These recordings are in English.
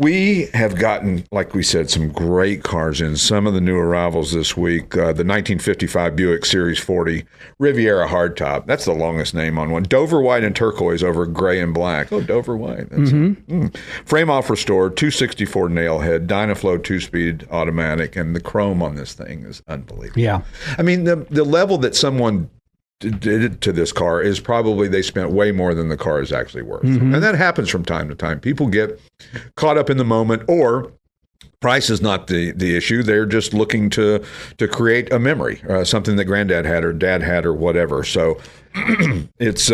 We have gotten, like we said, some great cars in. Some of the new arrivals this week, the 1955 Buick Series 40 Riviera hardtop. That's the longest name on one. Dover white and turquoise over gray and black. Oh, Dover white. That's Frame off restored, 264 nail head, Dynaflow 2-speed automatic, and the chrome on this thing is unbelievable. Yeah. I mean, the level that someone did it to this car is probably they spent way more than the car is actually worth. And that happens from time to time. People get caught up in the moment, or price is not the issue. They're just looking to create a memory, something that granddad had or dad had or whatever. So it's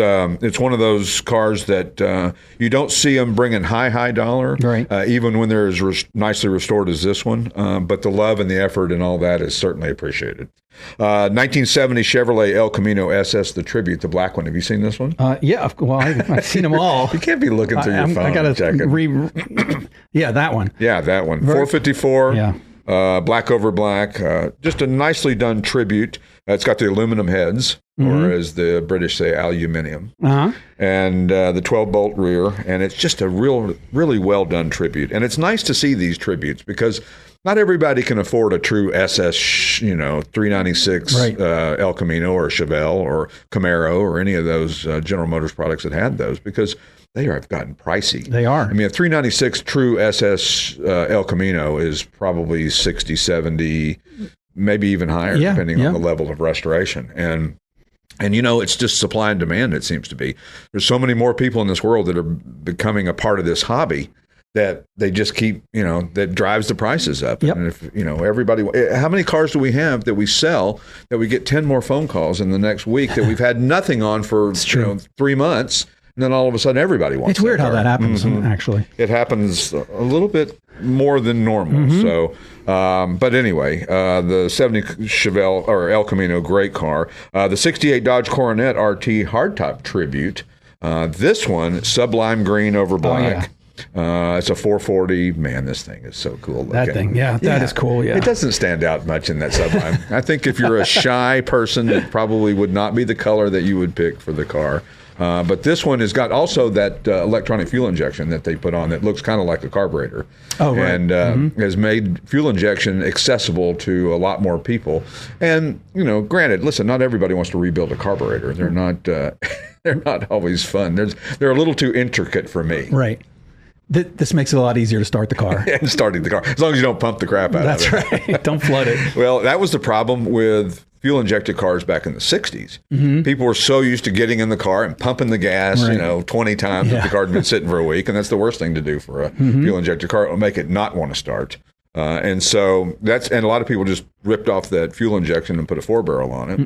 one of those cars that you don't see them bringing high dollar, right. Even when they're as nicely restored as this one. But the love and the effort and all that is certainly appreciated. 1970 Chevrolet El Camino SS, the Tribute, the black one. Have you seen this one? Yeah, well, I've seen them all. You can't be looking through your phone. I got to yeah, that one. Yeah, that one. 454. Yeah. Black over black. Just a nicely done Tribute. It's got the aluminum heads, or as the British say, aluminium. And the 12-bolt rear. And it's just a really well-done Tribute. And it's nice to see these Tributes because not everybody can afford a true SS, 396 right. El Camino or Chevelle or Camaro or any of those General Motors products that had those, because they have gotten pricey. They are. I mean, a 396 true SS El Camino is probably 60, 70, maybe even higher, depending on the level of restoration. And it's just supply and demand, it seems to be. There's so many more people in this world that are becoming a part of this hobby that they just keep, that drives the prices up. Yep. And if, everybody, how many cars do we have that we sell that we get 10 more phone calls in the next week that we've had nothing on for, 3 months? And then all of a sudden everybody wants It's weird how that happens, actually. It happens a little bit more than normal. So, but anyway, the 70 Chevelle or El Camino, great car. The 68 Dodge Coronet RT hardtop Tribute. This one, sublime green over black. It's a 440. Man, this thing is so cool looking. That thing, that is cool, It doesn't stand out much in that sublime. I think if you're a shy person, it probably would not be the color that you would pick for the car. But this one has got also that electronic fuel injection that they put on that looks kind of like a carburetor. Oh, right. And has made fuel injection accessible to a lot more people. And, granted, listen, not everybody wants to rebuild a carburetor. They're not they're not always fun. They're a little too intricate for me. Right. This makes it a lot easier to start the car. And starting the car, as long as you don't pump the crap out of it. That's right. Don't flood it. Well, that was the problem with fuel-injected cars back in the 60s. People were so used to getting in the car and pumping the gas, 20 times if the car had been sitting for a week, and that's the worst thing to do for a fuel-injected car. It will make it not want to start. And so and a lot of people just ripped off that fuel injection and put a 4-barrel on it.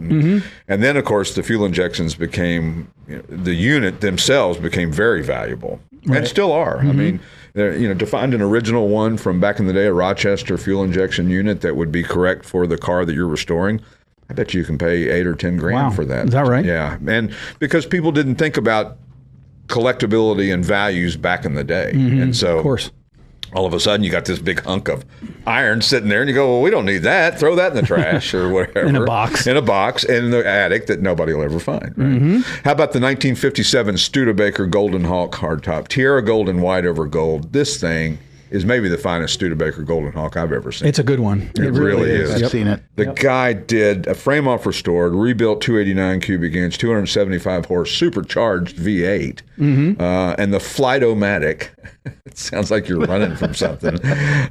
And then, of course, the fuel injections became, the unit themselves became very valuable. Right. And still are. I mean, to find an original one from back in the day, a Rochester fuel injection unit that would be correct for the car that you're restoring, I bet you can pay $8 or $10 grand for that. Is that right? Yeah. And because people didn't think about collectability and values back in the day. And so, of course, all of a sudden you got this big hunk of iron sitting there and you go, well, we don't need that. Throw that in the trash or whatever. In a box in the attic that nobody will ever find. Right? How about the 1957 Studebaker Golden Hawk hardtop? Tierra gold and white over gold. This thing is maybe the finest Studebaker Golden Hawk I've ever seen. It's a good one. It really is. I've seen it. The guy did a frame off restored, rebuilt 289 cubic inch, 275 horse, supercharged V8, and the Flight-O-Matic. It sounds like you're running from something.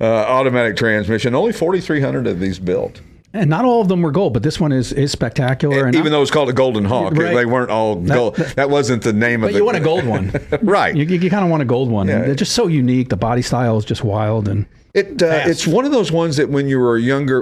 Automatic transmission. Only 4,300 of these built. And not all of them were gold, but this one is spectacular. And even though it's called a Golden Hawk, they weren't all gold. That wasn't the name of it. But you want a gold one. Right. You kind of want a gold one. Yeah. They're just so unique. The body style is just wild. And it's one of those ones that when you were younger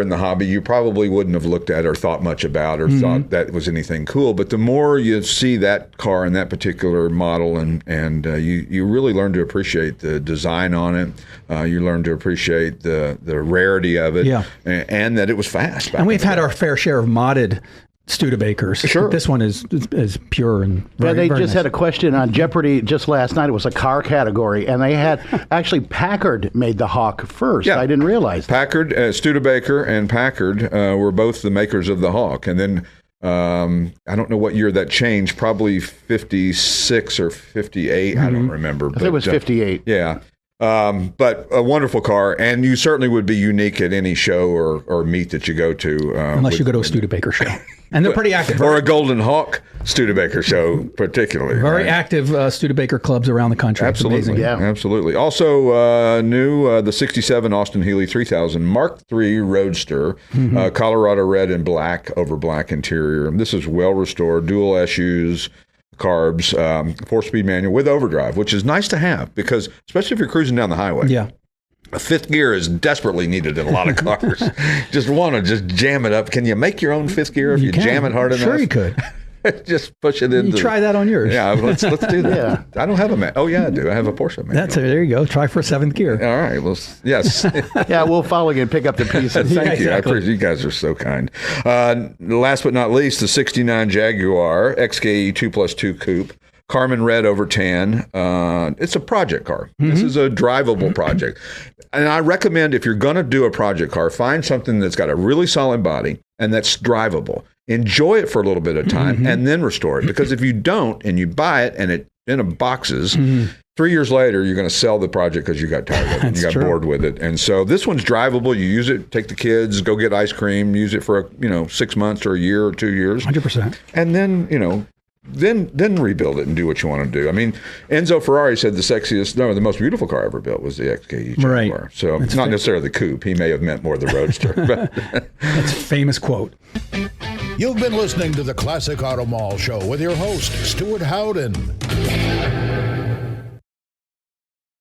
in the hobby, you probably wouldn't have looked at or thought much about or thought that was anything cool. But the more you see that car and that particular model, and you really learn to appreciate the design on it. You learn to appreciate the rarity of it, and that it was fast. And we've had our fair share of modded Studebakers. Sure. This one is pure and very, they very just nice. had a question on Jeopardy just last night. It was a car category, and they had actually Packard made the Hawk first. Yeah. I didn't realize that. Packard, Studebaker and Packard were both the makers of the Hawk. And then I don't know what year that changed, probably 56 or 58. I don't remember. I think it was 58. Yeah. But a wonderful car, and you certainly would be unique at any show or meet that you go to. Unless you go to a Studebaker show. And they're pretty active. Or a Golden Hawk Studebaker show, particularly. Very active Studebaker clubs around the country. Absolutely. Yeah. Absolutely. Also new, the 67 Austin-Healey 3000 Mark III Roadster, Colorado red and black over black interior. This is well restored, dual SUs, carbs, 4-speed manual with overdrive, which is nice to have because, especially if you're cruising down the highway. Yeah. A fifth gear is desperately needed in a lot of cars. Just want to just jam it up. Can you make your own fifth gear if you jam it hard enough? Sure, you could. Just push it into. You try that on yours. Yeah, let's do that. Yeah. I don't have a. Oh yeah, I do. I have a Porsche manual. There you go. Try for a seventh gear. All right. Well, yes. Yeah, we'll follow you and pick up the pieces. Thank you. I appreciate you guys are so kind. Last but not least, the '69 Jaguar XKE 2+2 Coupe. Carmen red over tan. It's a project car. This is a drivable project. And I recommend if you're going to do a project car, find something that's got a really solid body and that's drivable. Enjoy it for a little bit of time and then restore it. Because if you don't and you buy it and it's in a boxes, 3 years later, you're going to sell the project because you got tired of it and you got bored with it. And so this one's drivable. You use it, take the kids, go get ice cream, use it for 6 months or a year or 2 years. 100%. And then, then rebuild it and do what you want to do. I mean, Enzo Ferrari said the most beautiful car ever built was the XKE Jaguar. Right. So it's not necessarily the coupe. He may have meant more the Roadster. That's a famous quote. You've been listening to the Classic Auto Mall Show with your host, Stuart Howden.